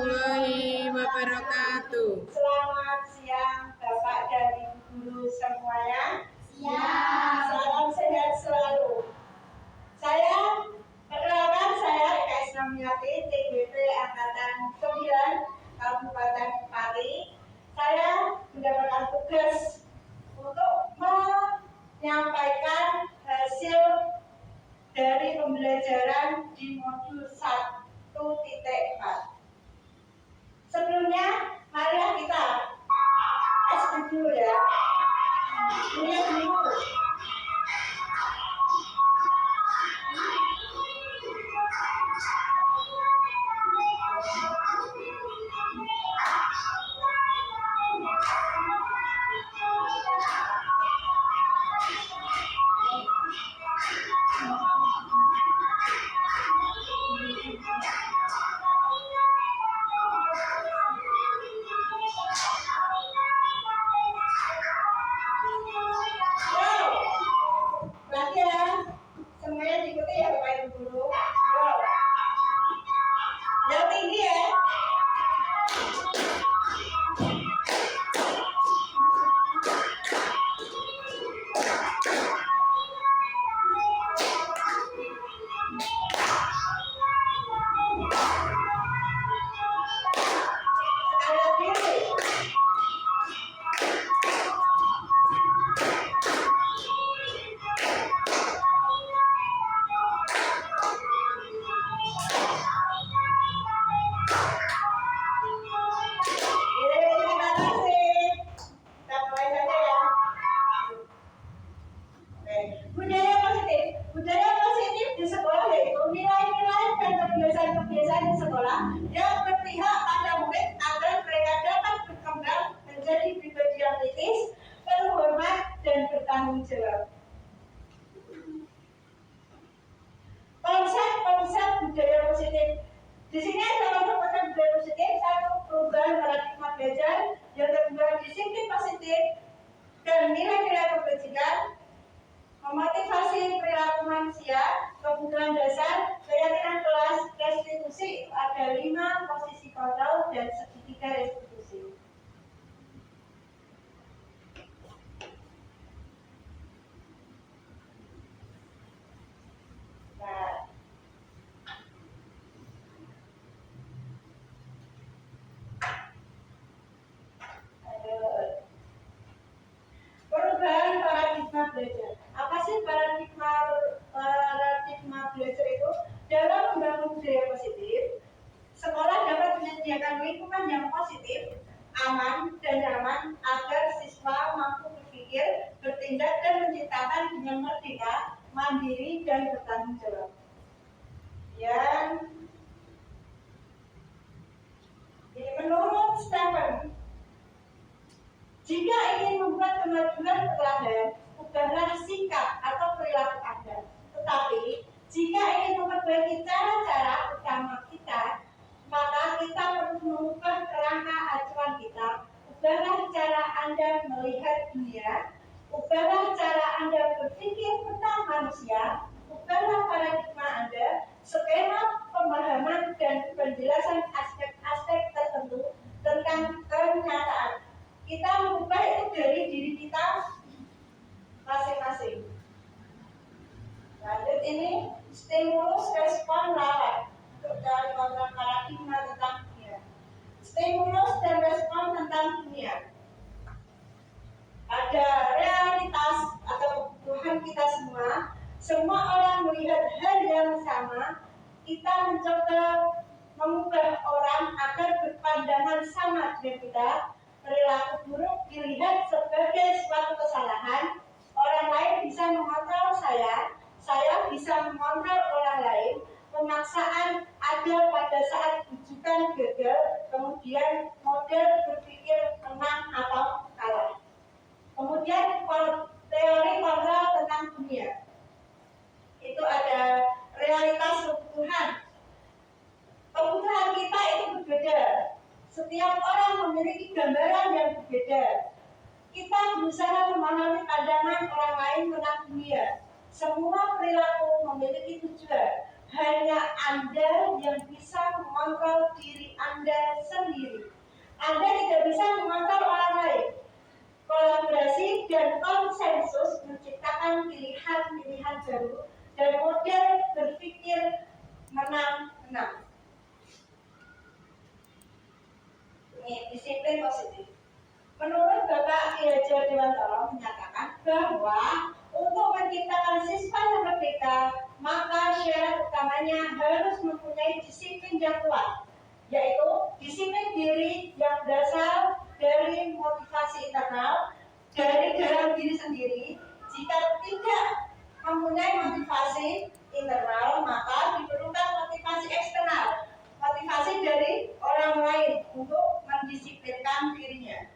warahmatullahi wabarakatuh. Selamat siang Bapak dan Ibu guru semuanya. Siang. Salam sehat selalu. Perkenalkan saya Eka Isnamiati, TGP Angkatan 9 Kabupaten Pati. Saya mendapatkan tugas untuk menyampaikan hasil dari pembelajaran di modul 1.4. Sebelumnya, marilah kita dulu ya. Lihat dulu. Semuanya diikuti ya Bapak Ibu guru. Yang tinggi ya. Budaya positif di sekolah yaitu nilai-nilai dan kebiasaan-kebiasaan di sekolah yang berpihak pada murid agar mereka dapat berkembang menjadi pribadi yang kritis, terhormat, dan bertanggung jawab. Konsep budaya positif. Di sini ada konsep budaya positif: satu, perubahan paradigma belajar; yang kedua, disiplin positif dan nilai-nilai kebajikan; memotivasi perilaku manusia; kebutuhan dasar, keyakinan kelas; restitusi, ada 5 posisi kontrol dan segitiga restitusi. Nah, perubahan paradigma belajar. Apa sih paradigma belajar itu? Dalam membangun budaya positif, sekolah dapat menyediakan lingkungan yang positif, aman, dan nyaman agar siswa mampu berpikir, bertindak, dan menciptakan dengan merdeka, mandiri, dan bertanggung jawab. Menurut Stephen, jika ingin membuat kemajuan teladan, ubahlah sikap atau perilaku Anda. Tetapi, jika ingin memperbaiki cara-cara utama kita, maka kita perlu mengubah kerangka acuan kita. Ubahlah cara Anda melihat dunia, ubahlah cara Anda berpikir tentang manusia, ubahlah paradigma Anda, skema pemahaman dan penjelasan aspek-aspek tertentu tentang kenyataan. Kita mengubah itu dari diri kita masing-masing. Lanjut, ini stimulus respon lawan untuk dari kontra paradigma tentang dunia. Stimulus dan respon tentang dunia. Ada realitas atau kebutuhan kita semua. Semua orang melihat hal yang sama. Kita mencoba mengubah orang agar berpandangan sama dengan kita. Perilaku buruk dilihat sebagai suatu kesalahan. Orang lain bisa mengontrol saya bisa mengontrol orang lain. Pemaksaan ada pada saat rujukan gagal, kemudian model berpikir menang atau kalah. Kemudian teori kontrol tentang dunia. Itu ada realitas kebutuhan. Kebutuhan kita itu berbeda. Setiap orang memiliki gambaran yang berbeda. Kita berusaha memahami pandangan orang lain tentang dunia. Semua perilaku memiliki tujuan. hanya Anda yang bisa mengontrol diri Anda sendiri. Anda tidak bisa mengontrol orang lain. Kolaborasi dan konsensus menciptakan pilihan-pilihan baru dan model berpikir menang-menang. Ini disiplin positif. Menurut Bapak Ki Hajar Dewantara menyatakan bahwa untuk menciptakan siswa yang merdeka, maka syarat utamanya harus mempunyai disiplin yang kuat, yaitu disiplin diri yang berasal dari motivasi internal dari dalam diri sendiri. Jika tidak mempunyai motivasi internal, maka diperlukan motivasi eksternal, motivasi dari orang lain untuk mendisiplinkan dirinya.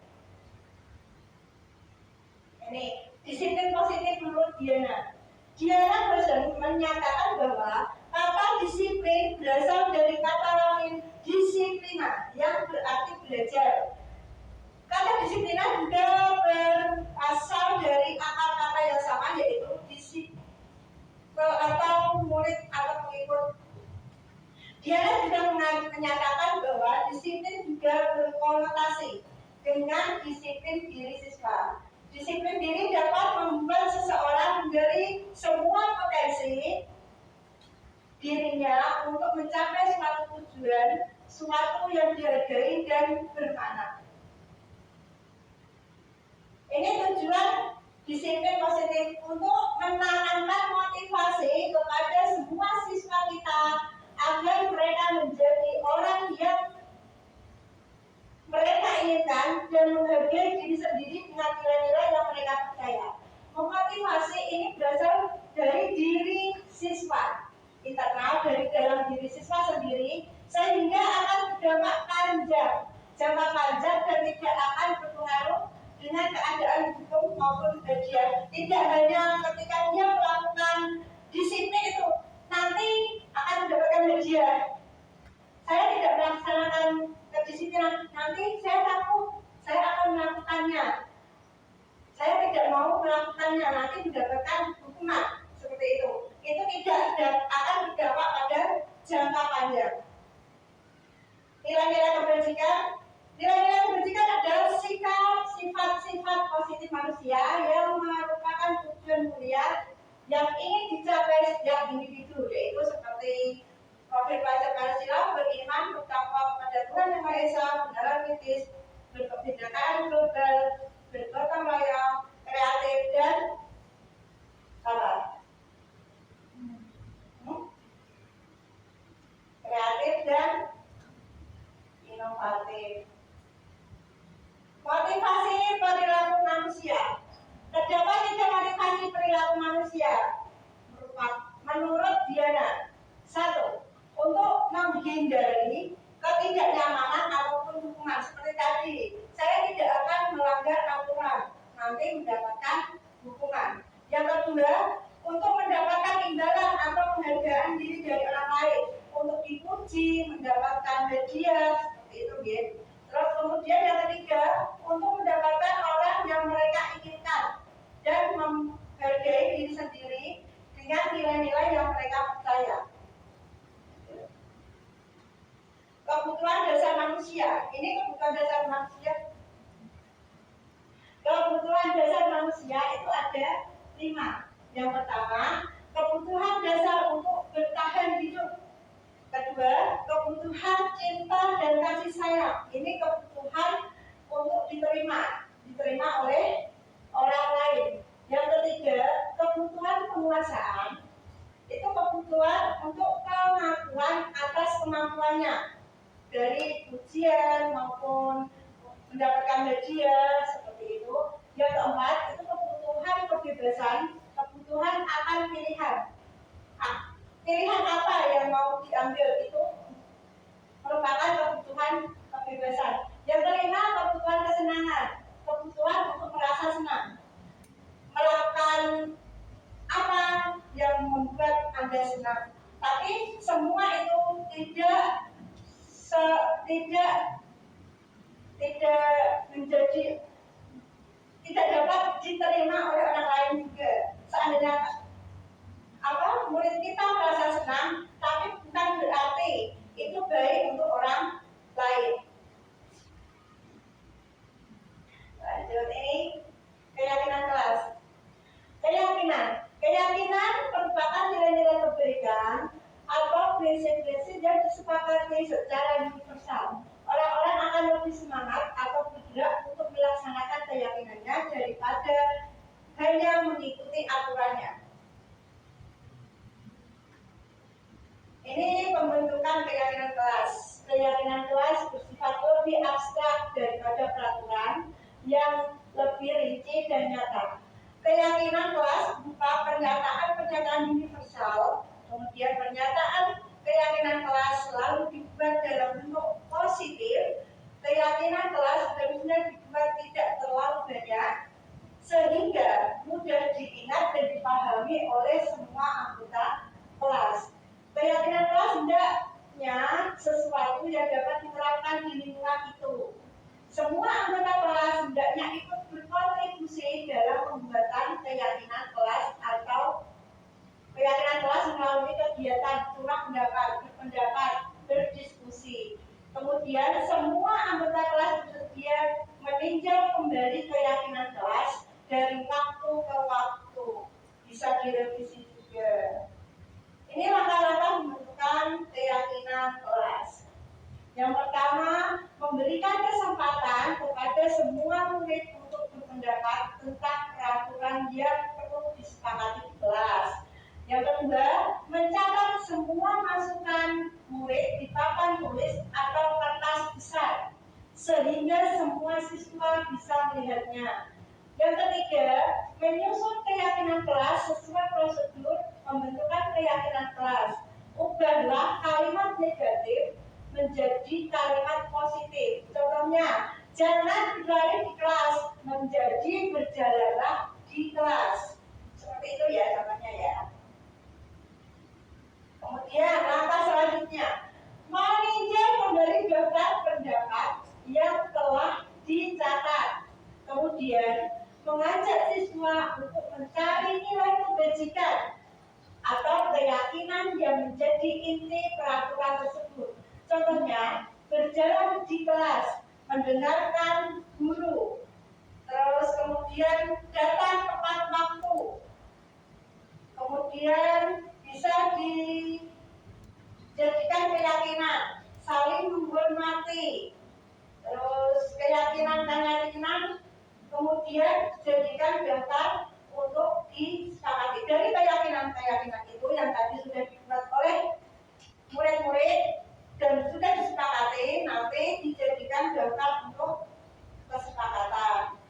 Ini disiplin positif menurut Diana. Diana Rosen menyatakan bahwa kata disiplin berasal dari kata Latin disiplina yang berarti belajar. Kata disiplina juga berasal dari akar kata yang sama, yaitu disiplin atau murid atau pengikut. Diana juga menyatakan bahwa disiplin juga berkonotasi dengan disiplin diri siswa. Disiplin diri dapat membuat seseorang menjadi semua potensi dirinya untuk mencapai suatu tujuan, suatu yang dihargai dan bermakna. Ini tujuan disiplin positif untuk menanamkan motivasi kepada semua siswa kita agar mereka menjadi orang yang mereka inginkan dan menghargai diri sendiri dengan nilai-nilai yang mereka percaya. Memotivasi ini berasal dari diri siswa, internal dari dalam diri siswa sendiri, sehingga akan berdampak panjang, jangka panjang dan tidak akan berpengaruh dengan keadaan hukum maupun kajian. Tidak hanya ketika dia melakukan disiplin itu nanti akan mendapatkan hadiah. Saya tidak melaksanakan kedisiplinan, nanti saya takut saya akan melakukannya. Saya tidak mau melakukannya, nanti mendapatkan hukuman. Seperti itu. Itu tidak dan akan berdampak pada jangka panjang. Nilai-nilai kebajikan. Nilai-nilai kebajikan adalah sikap, sifat-sifat positif manusia yang merupakan tujuan mulia yang ingin dicapai setiap individu, yaitu seperti profil pelajar Pancasila, beriman, bertakwa kepada Tuhan Yang Maha Esa, benaran kritis, berkebinekaan global, bergotong royong, kreatif dan sabar. Kreatif dan inovatif. Motivasi perilaku manusia. Terdapat 3 motivasi perilaku manusia menurut Diana. 1. Untuk menghindari ketidaknyamanan ataupun hukuman. Seperti tadi, saya tidak akan melanggar aturan, nanti mendapatkan hukuman. Yang kedua, untuk mendapatkan imbalan atau penghargaan diri dari orang lain, untuk dipuji, mendapatkan hadiah, seperti itu, gitu. Terus kemudian yang ketiga, untuk mendapatkan orang yang mereka inginkan dan menghargai diri sendiri dengan nilai-nilai yang mereka percaya. Kebutuhan dasar manusia. Ini kebutuhan dasar manusia. Kebutuhan dasar manusia itu ada 5. Yang pertama, kebutuhan dasar untuk bertahan hidup. Kedua, kebutuhan cinta dan kasih sayang. Ini kebutuhan untuk diterima oleh orang lain. Yang ketiga, kebutuhan penguasaan. Itu kebutuhan untuk pengakuan atas kemampuannya, dari pujian maupun mendapatkan hadiah, seperti itu. Yang keempat, itu kebutuhan kebebasan, kebutuhan akan pilihan. Pilihan apa yang mau diambil itu merupakan kebutuhan kebebasan. Yang kelima, kebutuhan kesenangan, kebutuhan untuk merasa senang, melakukan apa yang membuat Anda senang. Tapi semua itu tidak dapat diterima oleh orang lain juga. Seandainya murid kita merasa senang, hanya mengikuti aturannya. Ini pembentukan keyakinan kelas. Keyakinan kelas bersifat lebih abstrak daripada peraturan yang lebih rinci dan nyata. Keyakinan kelas berupa pernyataan-pernyataan universal, kemudian pernyataan keyakinan kelas selalu dibuat dalam bentuk positif. Keyakinan kelas harusnya dibuat tidak terlalu banyak sehingga mudah diingat dan dipahami oleh semua anggota kelas. Keyakinan kelas hendaknya sesuatu yang dapat diterapkan di lingkungan itu. Semua anggota kelas hendaknya ikut berkontribusi dalam pembuatan keyakinan kelas atau keyakinan kelas melalui kegiatan curah pendapat, berpendapat, berdiskusi. Kemudian semua anggota kelas bersedia meninjau kembali keyakinan kelas dari waktu ke waktu. Bisa direvisi juga. Ini langkah-langkah pembentukan keyakinan kelas. Yang pertama, memberikan kesempatan kepada semua murid untuk berpendapat tentang peraturan yang perlu disepakati di kelas. Yang kedua, mencatat semua masukan murid di papan tulis atau kertas besar, sehingga semua siswa bisa melihatnya. Yang ketiga, menyusun keyakinan kelas sesuai prosedur pembentukan keyakinan kelas. Ubahlah kalimat negatif menjadi kalimat positif. Contohnya, jangan berlari di kelas menjadi berjalanlah di kelas. Seperti itu ya contohnya ya. Kemudian langkah selanjutnya, meninjau kembali daftar pendapat yang telah dicatat. Kemudian mengajak siswa untuk mencari nilai kebajikan atau keyakinan yang menjadi inti peraturan tersebut. Contohnya, berjalan di kelas, mendengarkan guru, terus kemudian datang tepat waktu, kemudian bisa dijadikan keyakinan, saling menghormati, terus keyakinan, kemudian jadikan daftar untuk disepakati. Dari keyakinan itu yang tadi sudah dibuat oleh murid-murid dan sudah disepakati, nanti dijadikan daftar untuk kesepakatan.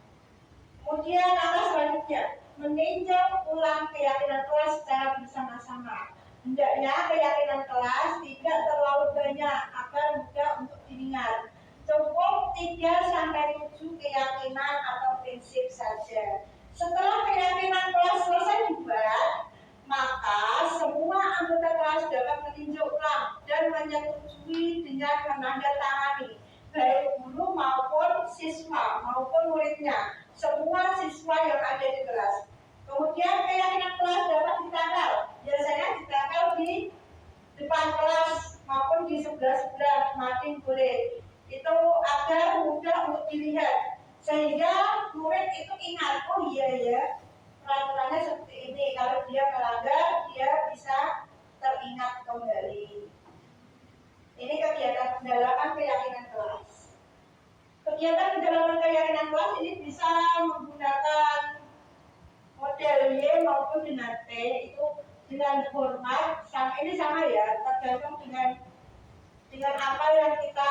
Kemudian langkah selanjutnya, meninjau ulang keyakinan kelas secara bersama-sama. Hendaknya keyakinan kelas tidak terlalu banyak agar mudah untuk diingat. Cukup 3-7 keyakinan atau prinsip saja. Setelah keyakinan kelas selesai dibuat, maka semua anggota kelas dapat meninjau ulang dan menyetujui dengan menandatangani, baik guru maupun siswa maupun muridnya, semua siswa yang ada di kelas. Kemudian keyakinan kelas dapat ditempel, biasanya ditempel di depan kelas maupun di sebelah-sebelah mading boleh. Itu agar mudah untuk dilihat, sehingga murid itu ingat, oh iya ya, peraturannya seperti ini. Kalau dia melanggar, dia bisa teringat kembali. Ini kegiatan pendalaman keyakinan kelas. Kegiatan pendalaman keyakinan kelas ini bisa menggunakan model Y maupun dengan T. Itu dengan hormat, ini sama ya, tergantung dengan apa yang kita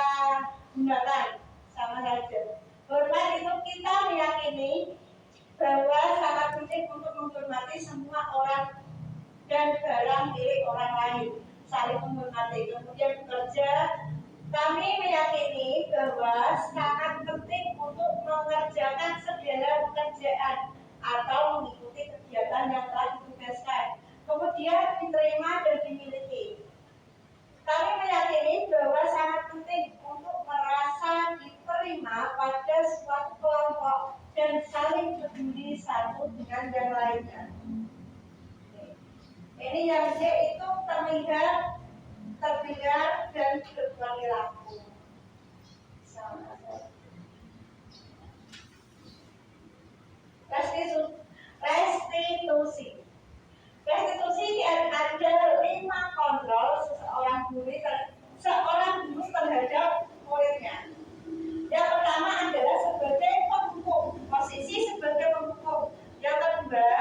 gunakan, sama saja. Hormat itu kita meyakini bahwa sangat penting untuk menghormati semua orang dan barang milik orang lain, saling menghormati. Kemudian bekerja, kami meyakini bahwa sangat penting untuk mengerjakan segala pekerjaan atau mengikuti kegiatan yang telah ditugaskan. Kemudian diterima dan dimiliki. Kami meyakini bahwa sangat penting untuk merasa diterima pada suatu kelompok dan saling peduli satu dengan yang lainnya. Ini yang D itu terlihat, terdengar, dan berperilaku. Restitusi. Restitusi ada 5 kontrol seorang guru terhadap muridnya. Yang pertama adalah sebagai penghukum, posisi sebagai penghukum. Yang kedua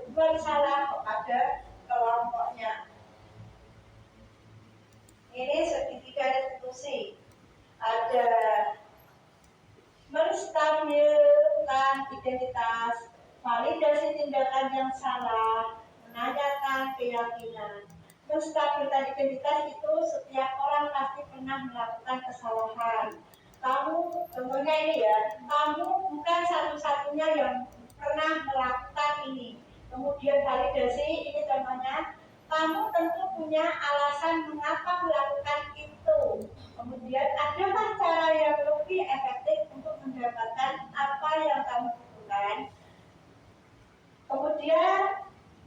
berbuat salah kepada kelompoknya. Ini segitiga restitusi. Ada menstabilkan identitas, validasi tindakan yang salah, menanyakan keyakinan. Menstabilkan identitas itu setiap orang pasti pernah melakukan kesalahan. Kamu, contohnya ini ya, kamu bukan satu-satunya yang pernah melakukan ini. Kemudian validasi, ini contohnya, kamu tentu punya alasan mengapa melakukan itu. Kemudian adakah cara yang lebih efektif untuk mendapatkan apa yang kamu butuhkan? Kemudian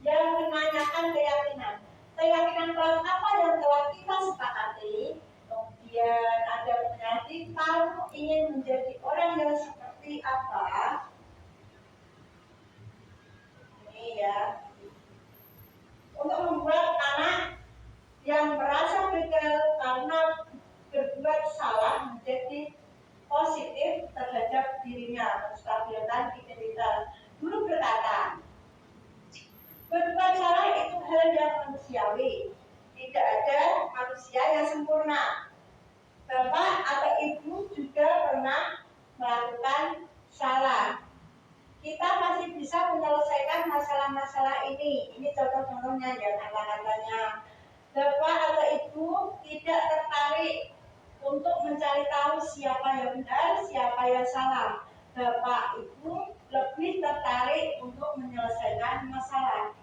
yang menanyakan keyakinan. Keyakinan kelas apa yang telah kita sepakati? Kemudian ada menjadi kamu ingin menjadi orang yang seperti apa? Ini ya. Untuk membuat anak yang merasa gagal karena berbuat salah menjadi positif terhadap dirinya, menstabilkan identitas. Guru berkata, berbuat salah itu hal yang manusiawi. Tidak ada manusia yang sempurna. Bapak atau ibu juga pernah melakukan salah. Kita masih bisa menyelesaikan masalah-masalah ini. Ini contoh-contohnya ya, kata-katanya. Bapak atau ibu tidak tertarik untuk mencari tahu siapa yang benar, siapa yang salah. Bapak ibu lebih tertarik untuk menyelesaikan masalah.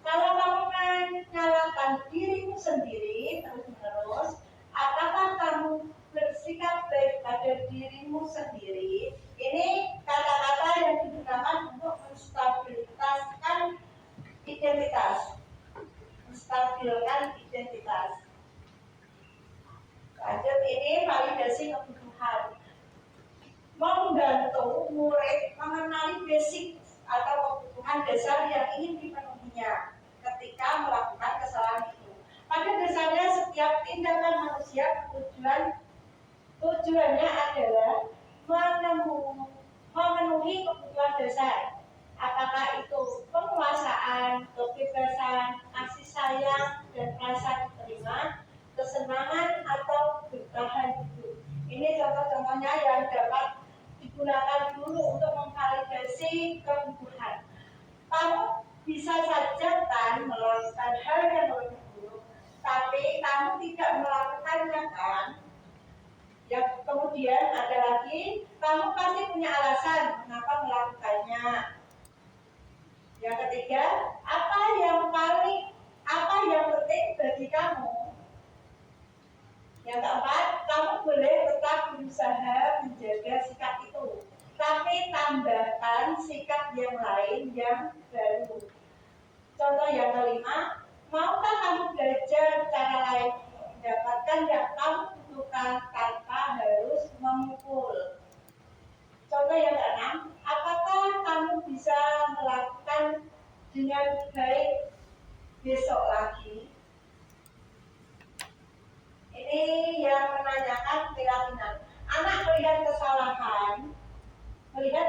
Kalau kamu menyalahkan dirimu sendiri terus-menerus, apakah kamu bersikap baik pada dirimu sendiri? Ini kata-kata yang digunakan untuk menstabilkan identitas. Menstabilkan identitas. Lanjut, ini validasi kebutuhan. Membantu murid mengenali basic atau kebutuhan dasar yang ingin dipenuhinya ketika melakukan kesalahan itu. Pada dasarnya setiap tindakan manusia tujuannya adalah memenuhi kebutuhan dasar. Apakah itu penguasaan, kebebasan, kasih sayang, dan rasa diterima, kesenangan, atau bertahan hidup. Ini contoh-contohnya yang dapat digunakan dulu untuk memvalidasi kebutuhan. Kamu bisa saja kan melakukan hal yang lebih buruk, tapi kamu tidak melakukannya kan? Yang kemudian ada lagi, kamu pasti punya alasan mengapa melakukannya. Yang ketiga, apa yang penting bagi kamu? Yang keempat, kamu boleh tetap berusaha menjaga sikap itu, tapi tambahkan sikap yang lain yang baru. Contoh yang kelima, maukah kamu belajar cara lain untuk mendapatkan yang kamu butuhkan tanpa harus memukul? Contoh yang keenam, apakah kamu bisa melakukan dengan baik besok lagi? Ini yang menanyakan keyakinan. Anak melihat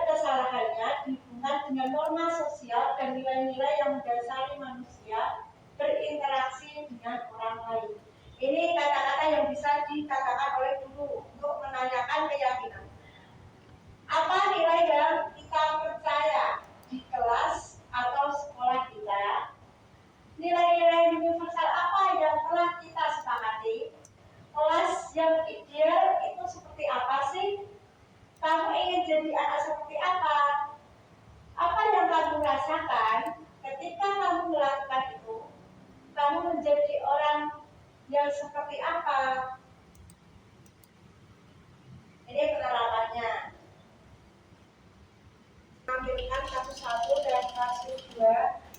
kesalahannya dihubungkan dengan norma sosial dan nilai-nilai yang mendasari manusia berinteraksi dengan orang lain. Ini kata-kata yang bisa dikatakan oleh guru untuk menanyakan keyakinan. Apa nilai yang kita percaya di kelas atau sekolah kita? Nilai-nilai universal apa yang telah kita sepakati? Kelas yang ideal itu seperti apa sih? Kamu ingin jadi anak seperti apa? Apa yang kamu rasakan ketika kamu melakukan itu? Kamu menjadi orang yang seperti apa? Ini penerapannya. Ambilkan satu-satu dan kasus 2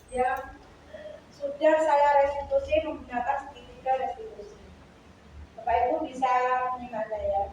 yang sudah saya restitusi menggunakan segitiga restitusi. Bapak Ibu bisa menyimak ya.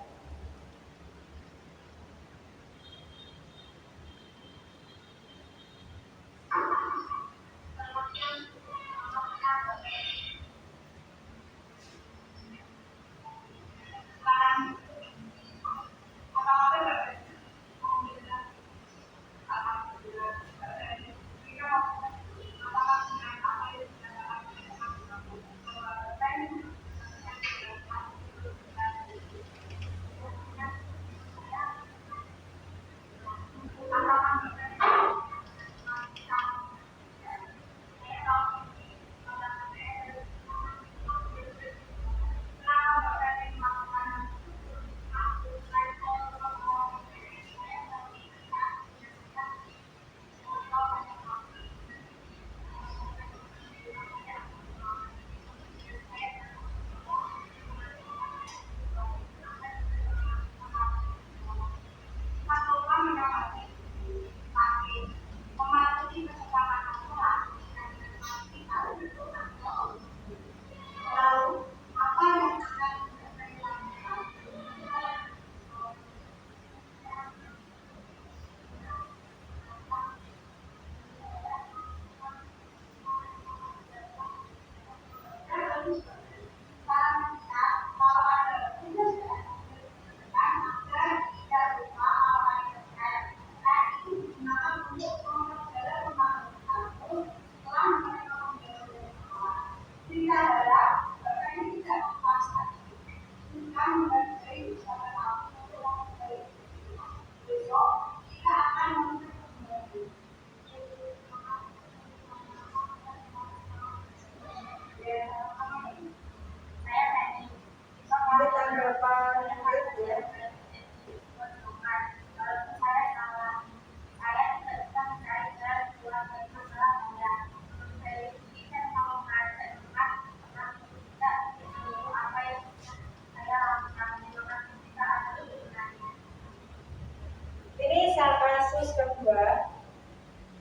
kedua.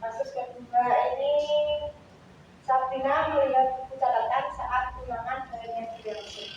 Kasus kedua ini Sabrina melihat buku catatan saat ulangan harinya di Langsung.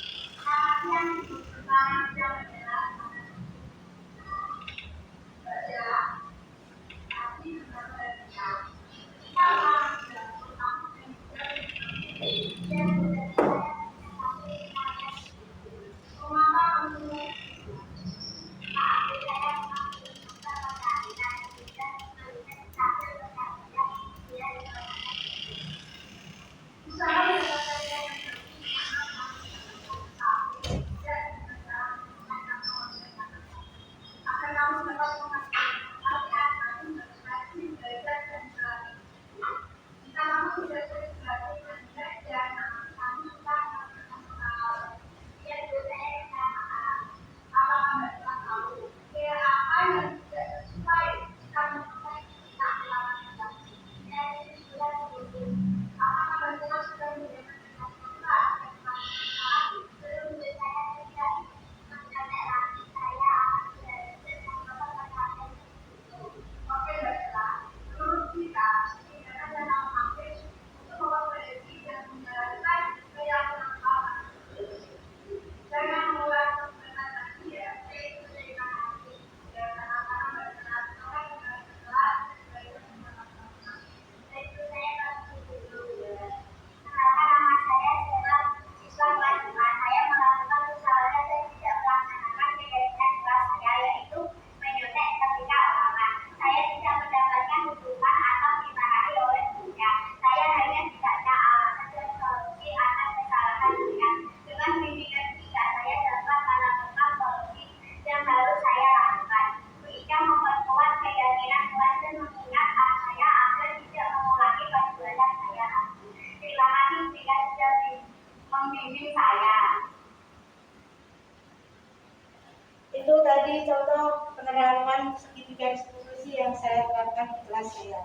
Itu tadi contoh penerapan segitiga distribusi yang saya terapkan di kelas saya.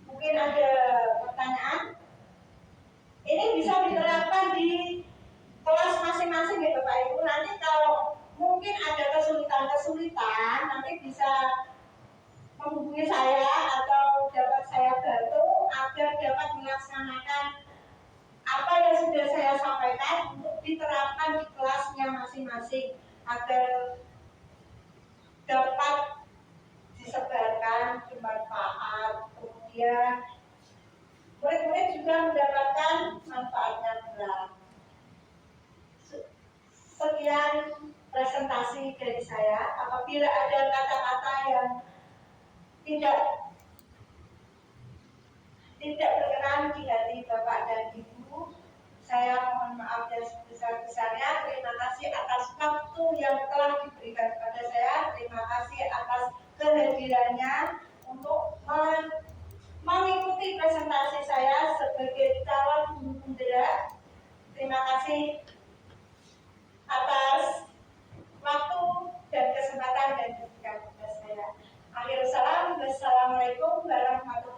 Mungkin ada pertanyaan? Ini bisa diterapkan di kelas masing-masing ya Bapak Ibu. Nanti kalau mungkin ada kesulitan-kesulitan, nanti bisa menghubungi saya atau dapat saya bantu agar dapat melaksanakan apa yang sudah saya sampaikan untuk diterapkan di kelasnya masing-masing agar dapat disebarkan, bermanfaat, kemudian murid-murid juga mendapatkan manfaatnya berat. Sekian presentasi dari saya. Apabila ada kata-kata yang tidak berkenan di hati Bapak dan Ibu, saya mohon maaf yang sebesar-besarnya. Terima kasih atas waktu yang telah diberikan kepada saya. Terima kasih atas kehadirannya untuk mengikuti presentasi saya sebagai calon guru penggerak. Terima kasih atas waktu dan kesempatan dan diberikan kepada saya. Akhir salam, wassalamualaikum warahmatullahi wabarakatuh.